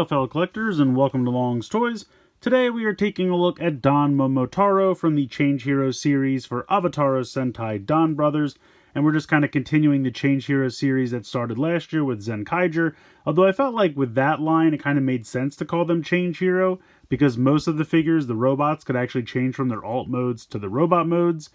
Hello fellow collectors and welcome to Long's Toys. Today we are taking a look at Don Momotaro from the Change Hero series for Avataro Sentai DonBrothers, and we're just kind of continuing the Change Hero series that started last year with Zen Kaiser, although I felt like with that line it kind of made sense to call them Change Hero, because most of the figures, the robots, could actually change from their alt modes to the robot modes.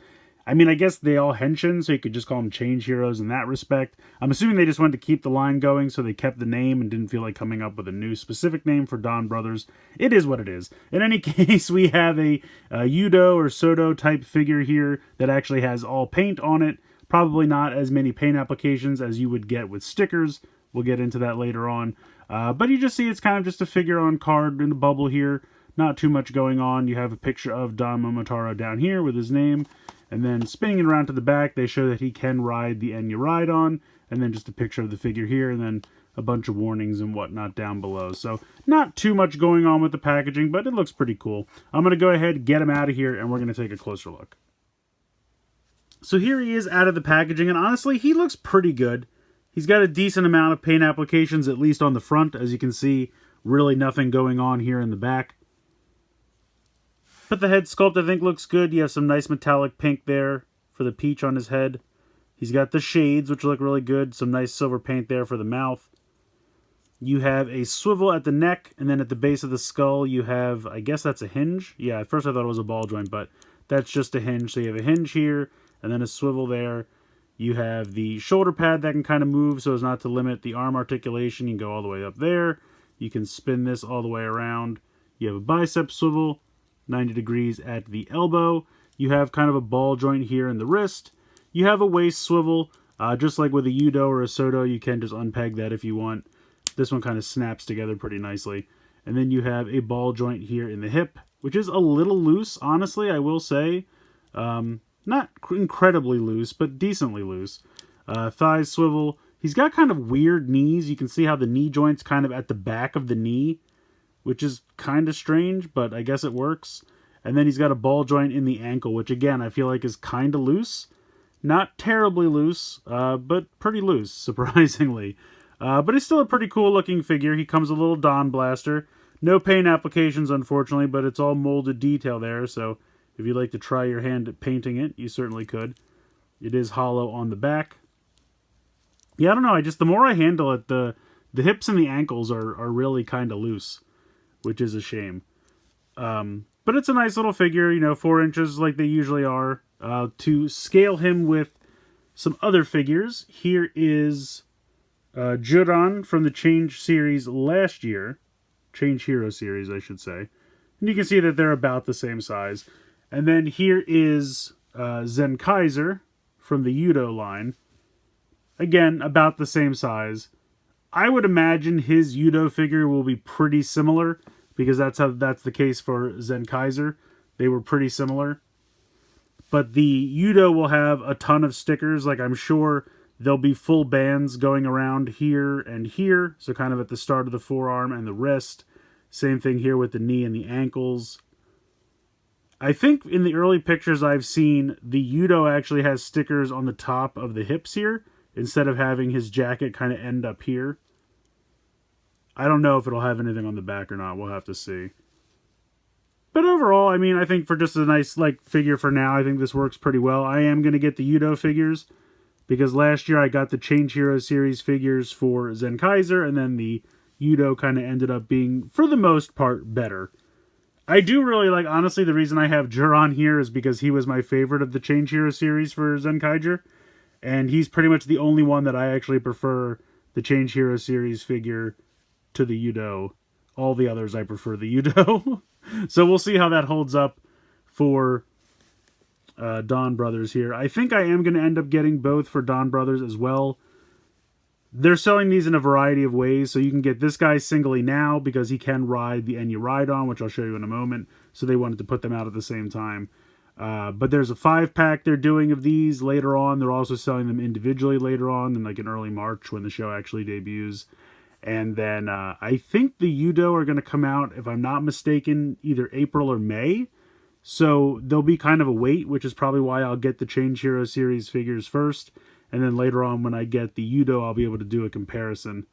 I mean, I guess they all henshin, so you could just call them Change Heroes in that respect. I'm assuming they just wanted to keep the line going, so they kept the name and didn't feel like coming up with a new specific name for DonBrothers. It is what it is. In any case, we have a Yudo or Soto type figure here that actually has all paint on it. Probably not as many paint applications as you would get with stickers. We'll get into that later on. But you just see it's kind of just a figure on card in a bubble here. Not too much going on. You have a picture of Don Momotaro down here with his name. And then spinning it around to the back, they show that he can ride the Ride-On, and then just a picture of the figure here, and then a bunch of warnings and whatnot down below. So not too much going on with the packaging, but it looks pretty cool. I'm going to go ahead, get him out of here, and we're going to take a closer look. So here he is out of the packaging, and honestly, he looks pretty good. He's got a decent amount of paint applications, at least on the front. As you can see, really nothing going on here in the back. But the head sculpt, I think, looks good. You have some nice metallic pink there for the peach on his head. He's got the shades, which look really good. Some nice silver paint there for the mouth. You have a swivel at the neck, and then at the base of the skull, you have, I guess that's a hinge. Yeah, at first I thought it was a ball joint, but that's just a hinge. So you have a hinge here, and then a swivel there. You have the shoulder pad that can kind of move so as not to limit the arm articulation. You can go all the way up there. You can spin this all the way around. You have a bicep swivel. 90 degrees at the elbow. You have kind of a ball joint here in the wrist. You have a waist swivel. Just like with a Yudo or a Soto, you can just unpeg that if you want. This one kind of snaps together pretty nicely. And then you have a ball joint here in the hip, which is a little loose, honestly, I will say. Not incredibly loose, but decently loose. Thighs swivel. He's got kind of weird knees. You can see how the knee joint's kind of at the back of the knee, which is kind of strange, but I guess it works. And then he's got a ball joint in the ankle, which again, I feel like is kind of loose. Not terribly loose, but pretty loose, surprisingly. But it's still a pretty cool looking figure. He comes a little Don Blaster. No paint applications, unfortunately, but it's all molded detail there, so if you'd like to try your hand at painting it, you certainly could. It is hollow on the back. Yeah, I don't know, the more I handle it, the hips and the ankles are really kind of loose, which is a shame. But it's a nice little figure, 4 inches like they usually are. To scale him with some other figures, here is Juran from the Change series last year. Change Hero series, I should say. And you can see that they're about the same size. And then here is Zen Kaiser from the Yudo line. Again, about the same size. I would imagine his Yudo figure will be pretty similar, because that's the case for Zen Kaiser. They were pretty similar. But the Yudo will have a ton of stickers. Like, I'm sure there'll be full bands going around here and here. So kind of at the start of the forearm and the wrist. Same thing here with the knee and the ankles. I think in the early pictures I've seen, the Yudo actually has stickers on the top of the hips here, instead of having his jacket kind of end up here. I don't know if it'll have anything on the back or not. We'll have to see. But overall, I think for just a nice figure for now, I think this works pretty well. I am going to get the Yudo figures, because last year I got the Change Hero series figures for Zen Kaiser, and then the Yudo kind of ended up being, for the most part, better. I do really honestly, the reason I have Juran here is because he was my favorite of the Change Hero series for Zen Kaiser, and he's pretty much the only one that I actually prefer the Change Hero series figure to the Yudo. All the others I prefer the Yudo. So we'll see how that holds up for DonBrothers here. I think I am going to end up getting both for DonBrothers as well. They're selling these in a variety of ways, so you can get this guy singly now because he can ride the Ride-On, which I'll show you in a moment. So they wanted to put them out at the same time. But there's a 5-pack they're doing of these later on. They're also selling them individually later on in early March when the show actually debuts. And then I think the Yudo are going to come out, if I'm not mistaken, either April or May. So there'll be kind of a wait, which is probably why I'll get the Change Hero series figures first. And then later on when I get the Yudo, I'll be able to do a comparison.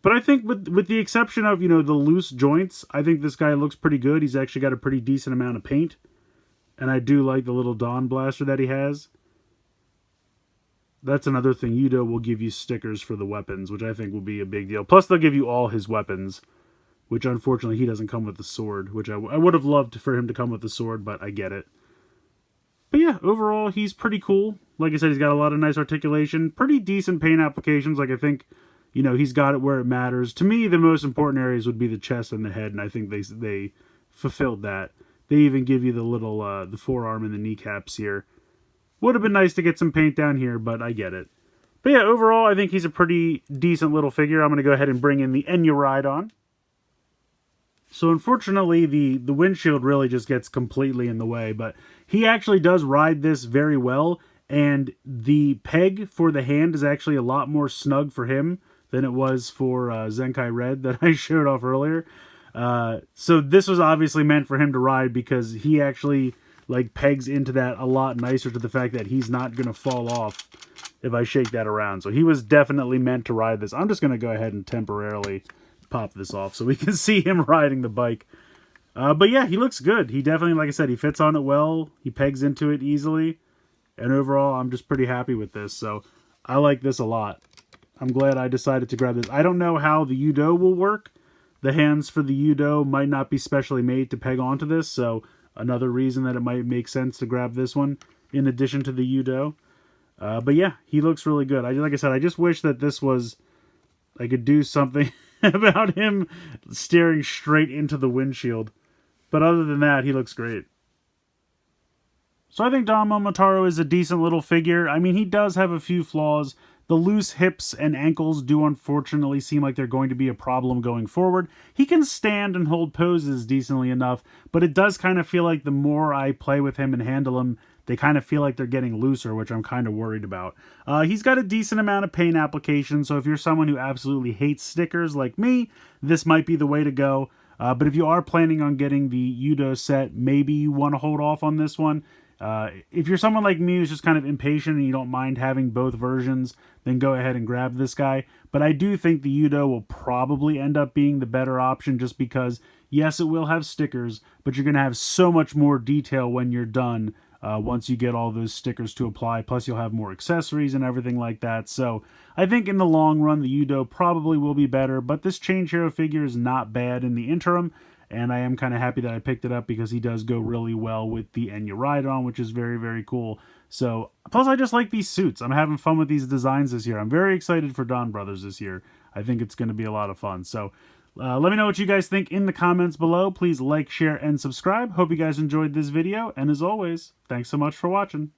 But I think with the exception of, you know, the loose joints, I think this guy looks pretty good. He's actually got a pretty decent amount of paint. And I do like the little Dawn Blaster that he has. That's another thing. Yudo will give you stickers for the weapons, which I think will be a big deal. Plus, they'll give you all his weapons, which unfortunately he doesn't come with the sword, which I would have loved for him to come with the sword, but I get it. But yeah, overall, he's pretty cool. Like I said, he's got a lot of nice articulation, pretty decent paint applications. Like, I think, you know, he's got it where it matters. To me, the most important areas would be the chest and the head, and I think they fulfilled that. They even give you the little, the forearm and the kneecaps here. Would have been nice to get some paint down here, but I get it. But yeah, overall, I think he's a pretty decent little figure. I'm going to go ahead and bring in the Ennuride. So unfortunately, the windshield really just gets completely in the way, but he actually does ride this very well, and the peg for the hand is actually a lot more snug for him than it was for Zenkai Red that I showed off earlier. So this was obviously meant for him to ride because he actually like pegs into that a lot nicer to the fact that he's not going to fall off if I shake that around. So he was definitely meant to ride this. I'm just going to go ahead and temporarily pop this off so we can see him riding the bike. But yeah, he looks good. He definitely, like I said, he fits on it well. He pegs into it easily. And overall, I'm just pretty happy with this. So I like this a lot. I'm glad I decided to grab this. I don't know how the Yudo will work. The hands for the Yudo might not be specially made to peg onto this, so another reason that it might make sense to grab this one in addition to the Yudo. But yeah, he looks really good. Like I said, I just wish that this was, I could do something about him staring straight into the windshield. But other than that, he looks great. So I think Don Momotaro is a decent little figure. I mean, he does have a few flaws. The loose hips and ankles do unfortunately seem like they're going to be a problem going forward. He can stand and hold poses decently enough, but it does kind of feel like the more I play with him and handle him, they kind of feel like they're getting looser, which I'm kind of worried about. He's got a decent amount of paint application, so if you're someone who absolutely hates stickers like me, this might be the way to go. But if you are planning on getting the Yudo set, maybe you want to hold off on this one. If you're someone like me who's just kind of impatient and you don't mind having both versions, then go ahead and grab this guy. But I do think the Yudo will probably end up being the better option just because, yes, it will have stickers, but you're going to have so much more detail when you're done once you get all those stickers to apply. Plus, you'll have more accessories and everything like that. So I think in the long run, the Yudo probably will be better, but this Change Hero figure is not bad in the interim. And I am kind of happy that I picked it up because he does go really well with the Ennuride, which is very, very cool. So, plus I just like these suits. I'm having fun with these designs this year. I'm very excited for DonBrothers this year. I think it's going to be a lot of fun. So, let me know what you guys think in the comments below. Please like, share, and subscribe. Hope you guys enjoyed this video. And as always, thanks so much for watching.